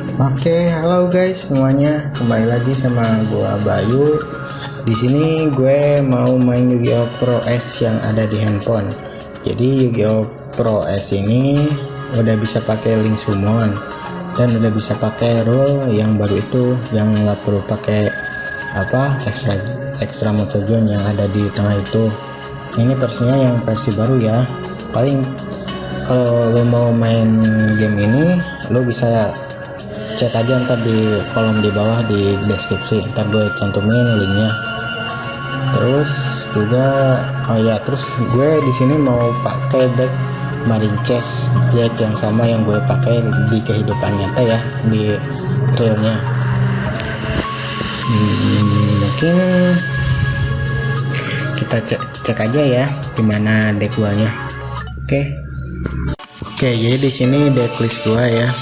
Oke, halo guys semuanya, kembali lagi sama gua Bayu. Di sini gue mau main Yu-Gi-Oh Pro S yang ada di handphone. Jadi Yu-Gi-Oh Pro S ini udah bisa pakai link summon dan udah bisa pakai rule yang baru itu, yang nggak perlu pakai extra monster zone yang ada di tengah itu. Ini versinya yang versi baru ya. Paling kalau lo mau main game ini, lo bisa chat aja ntar di kolom di bawah di deskripsi, ntar gue cantumin linknya. Terus juga terus gue di sini mau pakai deck Marine Chest, deck yang sama yang gue pakai di kehidupan nyata ya, di realnya. Mungkin kita cek aja ya gimana deck guanya. Oke, jadi di sini deck list gua ya.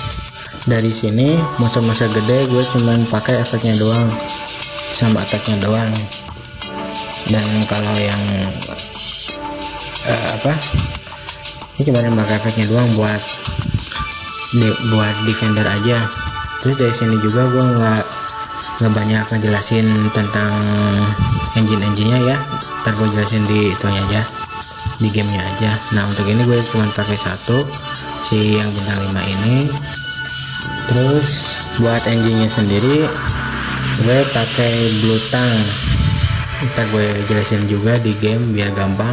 Dari sini monster-monster gede gue cuman pakai efeknya doang sama attacknya doang, dan kalau yang ini cuma pakai efeknya doang buat defender aja. Terus dari sini juga gue nggak banyak ngejelasin tentang engine-nya ya, ntar gue jelasin di itunya aja, di gamenya aja. Nah untuk ini gue cuma pakai satu si yang bintang 5 ini. Terus buat engine-nya sendiri gue pakai Blue Tang, ntar gue jelasin juga di game biar gampang.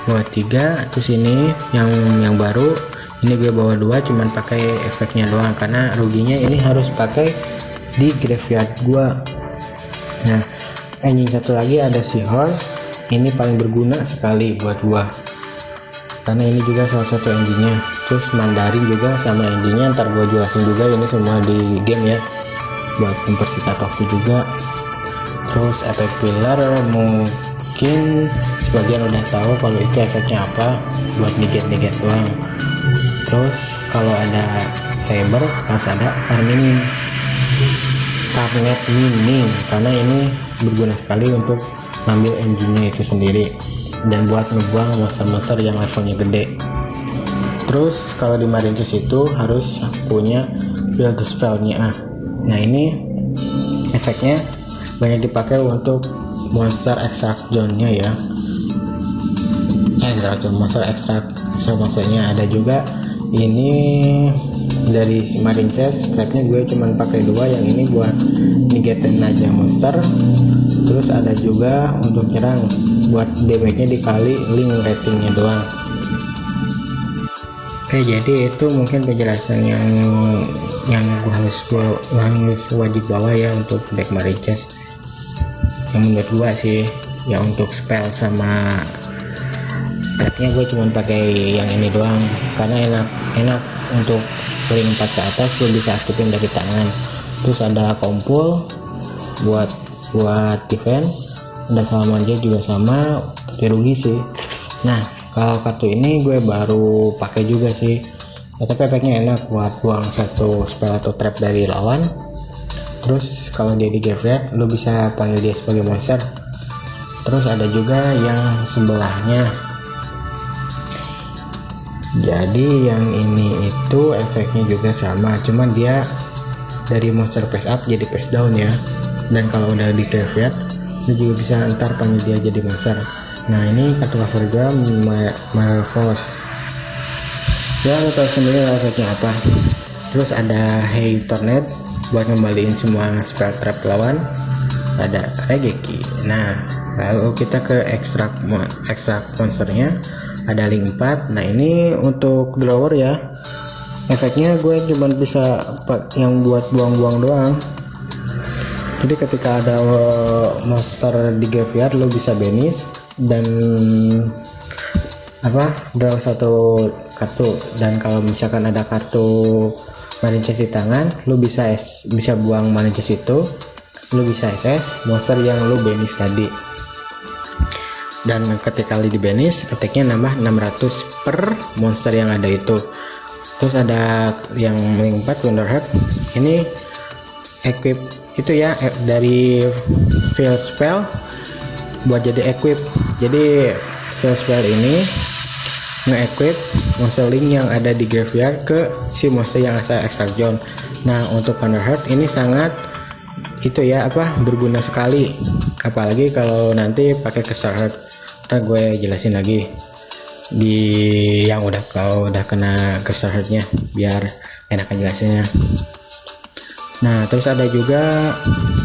Buat 3, terus ini yang baru ini gue bawa 2 cuman pakai efeknya doang karena ruginya ini harus pakai di graveyard gua. Nah engine satu lagi ada Seahorse, ini paling berguna sekali buat gua karena ini juga salah satu engine-nya. Terus Mandarin juga sama engine-nya, ntar gue jelasin juga ini semua di game ya buat mempersingkat waktu juga. Terus efek pillar mungkin sebagian udah tahu kalau itu efeknya apa, buat negate doang. Terus kalau ada Saber harus ada Carnet Mining karena ini berguna sekali untuk ngambil engine-nya itu sendiri dan buat ngebuang monster-monster yang levelnya gede. Terus kalau di Marine Chest itu harus punya Field Spell-nya. Nah ini efeknya banyak dipakai untuk monster extract zone-nya ya. Monster monsternya ada juga. Ini dari Marine Chest scrapnya gue cuman pakai 2, yang ini buat negatein aja monster. Terus ada juga untuk nyerang, buat damage-nya dikali link ratingnya doang. Oke, jadi itu mungkin penjelasan yang gue harus wajib bawa ya untuk deck Marine Chest. Yang menurut gue sih, ya untuk spell sama trapnya gue cuma pakai yang ini doang karena enak untuk link 4 ke atas lo bisa aktifin dari tangan. Terus ada Kompul buat defense, ada Salamander juga sama, tapi rugi sih. Nah kalau kartu ini gue baru pakai juga sih ya, tapi efeknya enak buat buang satu spell atau trap dari lawan. Terus kalau dia di graveyard lo bisa panggil dia sebagai monster. Terus ada juga yang sebelahnya, jadi yang ini itu efeknya juga sama, cuman dia dari monster face up jadi face down ya. Dan kalau udah di graveyard lu juga bisa ntar panggil dia jadi monster. Nah ini kartu cover juga Malphos ya, lo tau sendiri efeknya apa. Terus ada Hey Tornado buat ngembaliin semua spell trap lawan. Ada Regeki. Nah lalu kita ke extract monsternya, ada link 4. Nah ini untuk drawer ya, efeknya gue cuma bisa yang buat buang-buang doang. Jadi ketika ada monster di graveyard lo bisa banish dan draw satu kartu, dan kalau misalkan ada kartu Marine Chest di tangan lo bisa buang Marine Chest itu, lo bisa SS monster yang lo banish tadi. Dan ketika di banish attacknya nambah 600 per monster yang ada itu. Terus ada yang link 4 Wonderheart, ini equip itu ya, dari field spell buat jadi equip. Jadi field spell ini nge-equip monster link yang ada di graveyard ke si monster yang asal extract zone. Nah untuk Wonderheart ini sangat itu ya berguna sekali, apalagi kalau nanti pakai Crystal Heart. Ntar gue jelasin lagi di yang kalau udah kena Crystal Heart-nya biar enak jelasinnya. Nah terus ada juga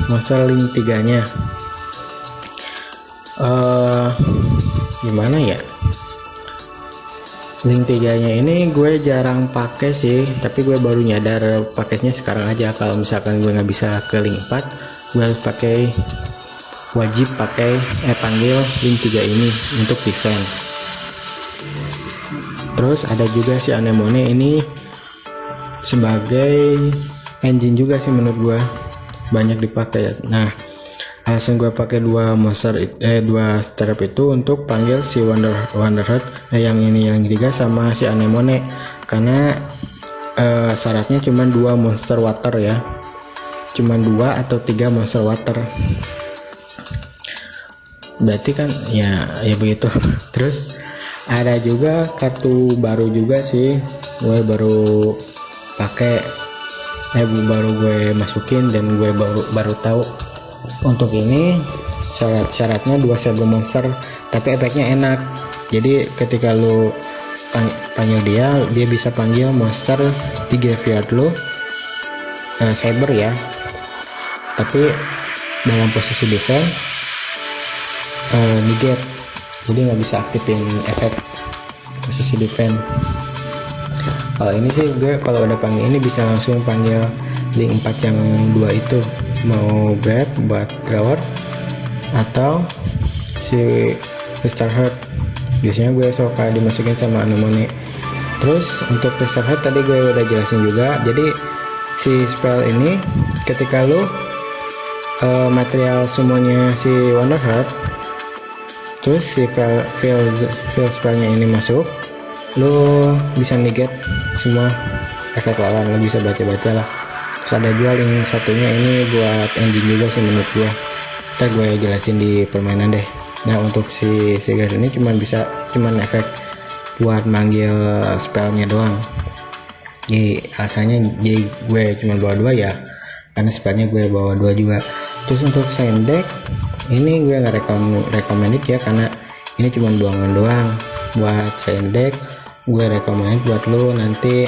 monster link 3 nya. Gimana ya, link 3 nya ini gue jarang pakai sih, tapi gue baru nyadar pakainya sekarang aja. Kalau misalkan gue nggak bisa ke link 4, gue harus wajib pakai panggil link 3 ini untuk defense. Terus ada juga si Anemone, ini sebagai engine juga sih menurut gue, banyak dipakai. Nah alasan gue pakai dua strap itu untuk panggil si Wonderheart yang ini yang 3 sama si Anemone, karena syaratnya cuma 2 monster water ya, cuma 2 atau 3 monster water, berarti kan ya begitu. Terus ada juga kartu baru juga sih, gue baru pakai baru gue masukin dan gue baru tahu. Untuk ini syaratnya 2 shadow monster, tapi efeknya enak. Jadi ketika lu panggil dia bisa panggil monster di graveyard lu, cyber ya, tapi dalam posisi defense, negate, jadi nggak bisa aktifin efek posisi defense. Kalau ini sih gue kalau udah panggil ini bisa langsung panggil link 4 yang 2 itu, mau grab buat drawer atau si Crystal Heart. Biasanya gue suka dimasukin sama Anemone. Terus untuk Crystal Heart tadi gue udah jelasin juga. Jadi si spell ini ketika lu material semuanya si Wonderheart, terus si field spellnya ini masuk, lu bisa negate semua efek lawan, lu bisa baca-baca lah. Terus ada juga link satunya ini buat engine juga sih menurut gua, ntar gue jelasin di permainan deh. Nah untuk si guys ini cuman efek buat manggil spellnya doang, jadi alasannya jadi gue cuma bawa 2 ya, karena spellnya gue bawa 2 juga. Terus untuk sign deck ini gue nggak recommended ya, karena ini cuma buangan doang. Buat sign deck gue recommend buat lo nanti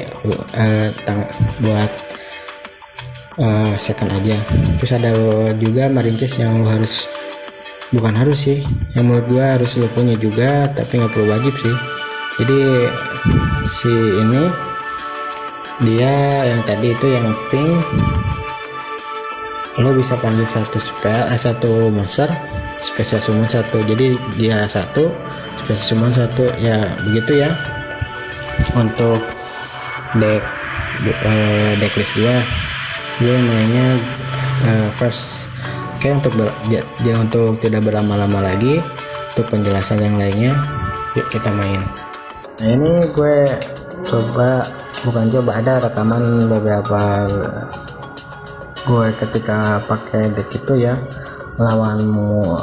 buat second aja. Terus ada juga marine chest yang lo bukan harus sih, yang menurut gue harus lo punya juga, tapi nggak perlu wajib sih. Jadi si ini dia yang tadi itu yang pink, lo bisa panggil satu monster spesial summon 1, jadi dia 1 spesial summon 1 ya, begitu ya. Untuk decklist gue mainnya first. Oke, untuk tidak berlama-lama lagi, untuk penjelasan yang lainnya yuk kita main. Nah ini gue ada rekaman beberapa gue ketika pakai deck itu ya, lawanmu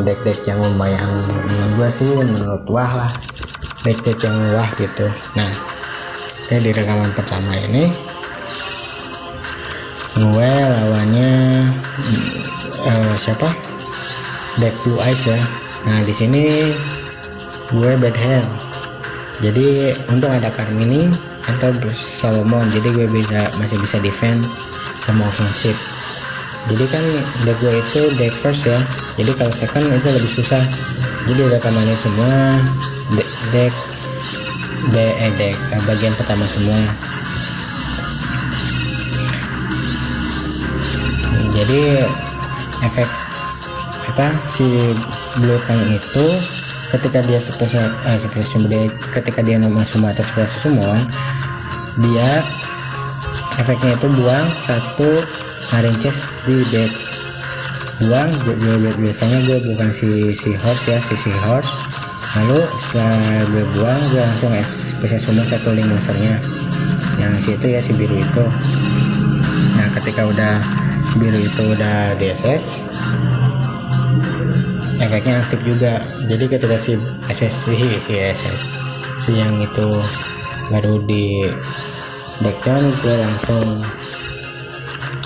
deck yang lumayan menurut gue sih, menurut wah lah, deck yang wah gitu. Nah di rekaman pertama ini gue lawannya siapa, deck Blue Eyes ya. Nah di sini gue bad hand, jadi untuk ada Carmine atau Solomon, jadi gue masih bisa defend sama offensive. Jadi kan deck gue itu deck first ya, jadi kalau second itu lebih susah. Jadi rekamannya semua deck bagian pertama semua. Jadi efek si Blue Tank itu ketika dia ketika dia masuk atas spesial summon, dia efeknya itu buang 1 marine chest di deck. Biasanya gue bukan si horse ya, si horse. Lalu setelah gue buang, gue langsung spesial summon 1 link monsternya yang situ ya, si biru itu. Nah ketika udah si biru itu udah DSS, efeknya aktif juga. Jadi ketika si yang itu baru decknya gue langsung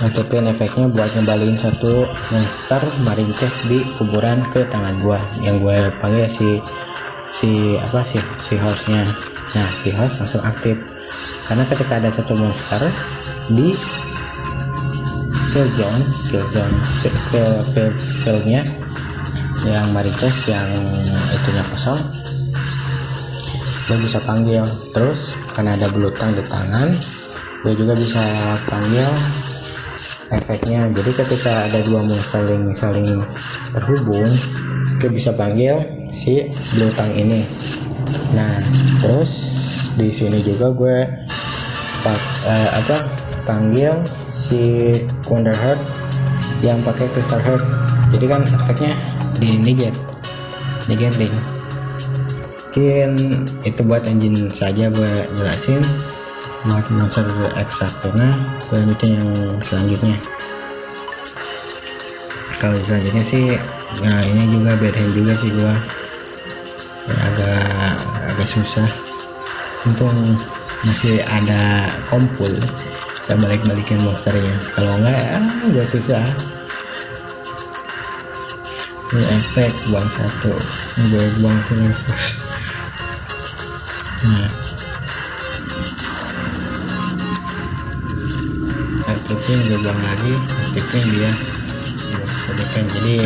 aktifin efeknya buat ngembaliin satu monster marine chest di kuburan ke tangan gua, yang gue panggil si host nya. Nah, si host langsung aktif karena ketika ada satu monster di field nya yang marine chest yang itunya kosong, gue bisa panggil. Terus karena ada belutang di tangan, gue juga bisa panggil efeknya. Jadi ketika ada dua monster saling terhubung, gue bisa panggil si belutang ini. Nah, terus di sini juga gue panggil si Wonder Heart yang pakai Crystal Heart. Jadi kan efeknya di negating. Mungkin itu buat engine saja gue jelasin. Buat monster X1-nya gue lanjutin yang selanjutnya. Kalau selanjutnya sih, nah ini juga bad hand juga sih gue ya, agak susah. Untung masih ada kompul, saya balikin monsternya. Kalau enggak gue susah. Ini efek buang satu, gue buang first. Nah, aktifin, gue buang lagi, aktifin dia sedikit, jadi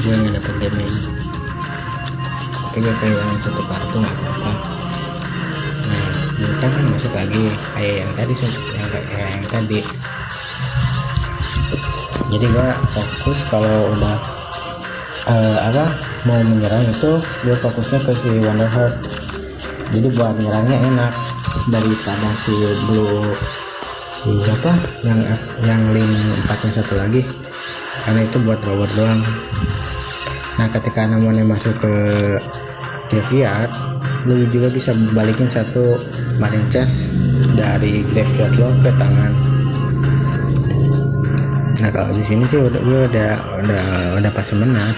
gue nggak dapet damage, tapi gue kehilangan satu kartu nggak apa-apa. Nah, kita kan masuk lagi kayak yang tadi. Jadi gue fokus kalau udah mau menyerang itu, gue fokusnya ke si Wonder Heart. Jadi buat nyerangnya enak daripada si yang link 4-1 lagi, karena itu buat drawer doang. Nah, ketika namanya masuk ke graveyard, lu juga bisa balikin satu marine chest dari graveyard lo ke tangan. Nah, kalau di sini sih udah pasti menang.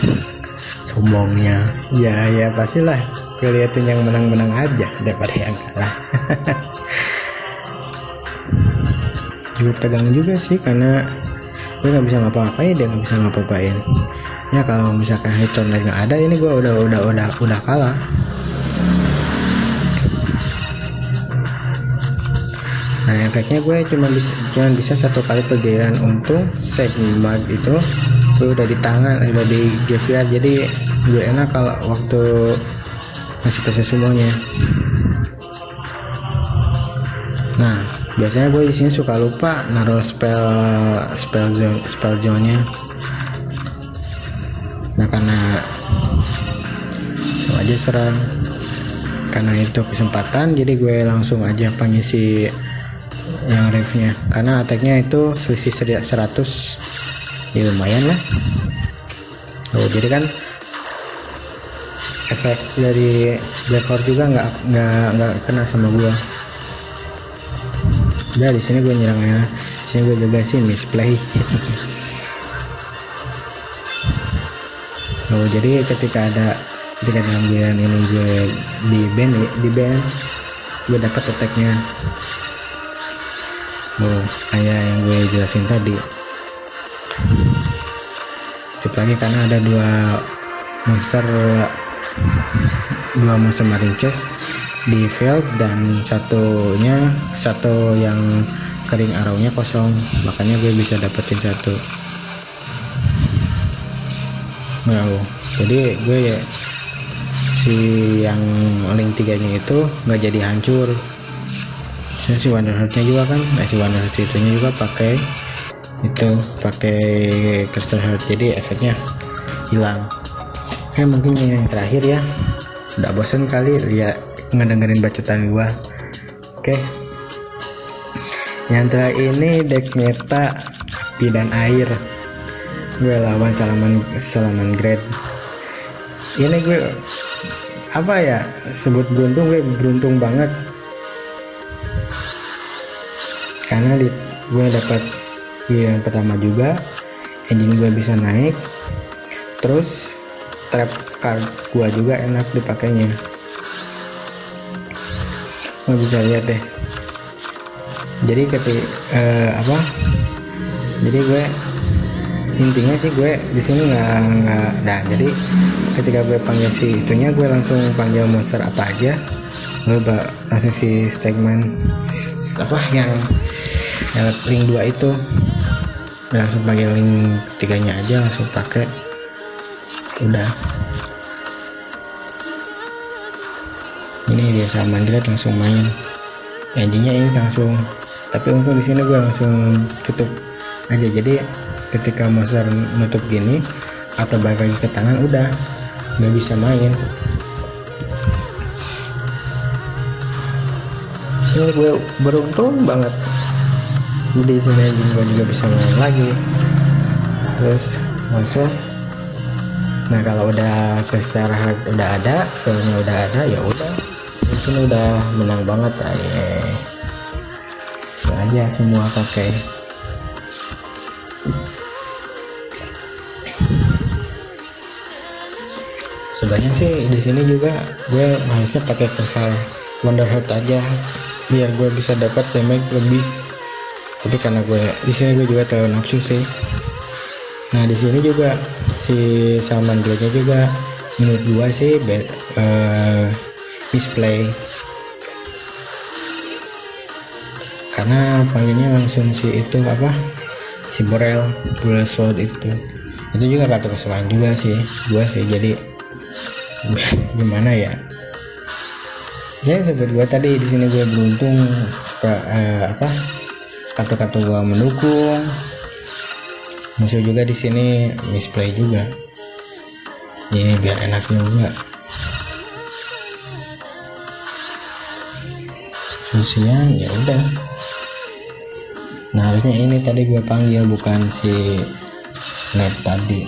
Sombongnya ya pastilah kelihatan yang menang aja daripada yang kalah. Cukup tegang juga sih karena gue nggak bisa ngapa-ngapain, dia nggak bisa ngapa-ngapain. Ya kalau misalkan hiton nggak ada, ini gue udah kalah. Nah, efeknya gue cuma bisa satu kali pergiliran. Untung segmen itu gue udah di tangan, udah di graveyard, jadi gue enak kalau waktu masih proses semuanya. Nah, biasanya gue di sini suka lupa naruh spell zone-nya. Nah, karena langsung aja serang, karena itu kesempatan, jadi gue langsung aja panggil si yang revnya, karena attack-nya itu selisih 100, ya lumayan lah. Oh, jadi kan efek dari Blackheart juga nggak kena sama gua. Udah di sini gue nyerangnya, di sini gue juga sih misplay. Oh, jadi ketika dalam giliran ini gue di ban gue dapat attack-nya. Oh, kayak yang gue jelasin tadi. Cep lagi karena ada dua monster marine chest di field, dan satu yang kering arrownya kosong, makanya gue bisa dapetin satu. Wow, jadi gue ya si yang link 3-nya itu nggak jadi hancur. Si Wonder Heart-nya juga kan, si Wonder Heart itunya juga pakai Crystal Heart, jadi efeknya hilang. Oke, mungkin yang terakhir ya, udah bosen kali lihat ngedengerin bacotan gua. Oke, yang terakhir ini deck meta api dan air. Gue lawan Salaman Grade. Ini gue sebut beruntung, gue beruntung banget karena gue dapat yang pertama juga, engine gue bisa naik, terus trap card gue juga enak dipakainya. nggak bisa lihat deh. Jadi jadi gue intinya sih gue di sini nggak. Nah jadi ketika gue panggil si itunya, gue langsung panggil monster apa aja, gue langsung si segmen yang link 2 itu langsung panggil link 3 nya aja, langsung pakai, udah. Ini dia sama Android langsung main, engine-nya ini langsung. Tapi untung di sini gue langsung tutup aja, jadi ketika monster nutup gini atau balik lagi ke tangan, udah nggak bisa main. Sini gue beruntung banget, jadi sini engine gue juga bisa main lagi terus langsung. Nah kalau udah kristal heart udah ada, filenya udah ada, ya udah di sini udah menang banget. Sengaja semua pakai. Sebenarnya sih di sini juga gue harusnya pakai kristal wonder heart aja biar gue bisa dapat damage lebih, tapi karena gue di sini gue juga terlalu nafsu sih. Nah di sini juga si Salman Grade juga menurut gue sih misplay, karena panggilnya langsung si itu si Borel Dual Sword itu juga kartu kesalahan juga sih gue sih. Jadi gimana ya, jadi seperti gue tadi di sini gue beruntung kartu-kartu gue mendukung, musuh juga di sini misplay juga, ini biar enak juga. Fusian ya udah. Nah harusnya ini tadi gue panggil, bukan si net tadi.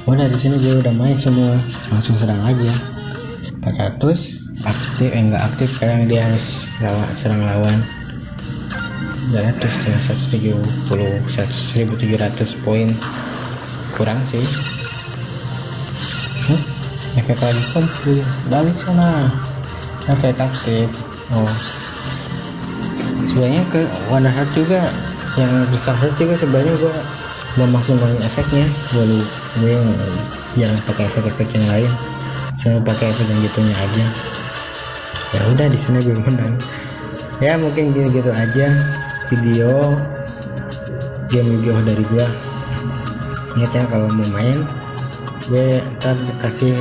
Udah di sini gue udah main semua, langsung serang aja. 400 aktif, enggak aktif, sekarang dia harus serang lawan. 170 1700 poin kurang sih. Efek lagi komplit, balik sana. Efek aktif. Sebenarnya ke Wonder Heart juga, yang besar Heart juga sebenarnya gue udah maksimalin efeknya. Gue jangan pakai efek yang lain, saya pakai efek yang gitunya aja. Ya udah di sini gue menang. Ya mungkin gitu aja video game jauh dari gua. Ingat ya kalau mau main, gue ntar kasih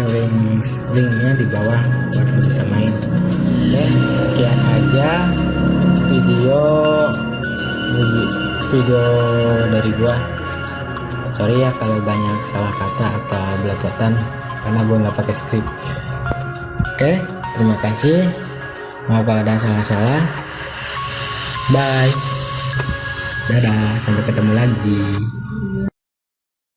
linknya di bawah buat lo bisa main. Oke, sekian aja video dari gua. Sorry ya kalau banyak salah kata atau belepotan, karena gue nggak pakai skrip. Oke, terima kasih. Maaf kalau ada salah-salah. Bye. Dadah, sampai ketemu lagi.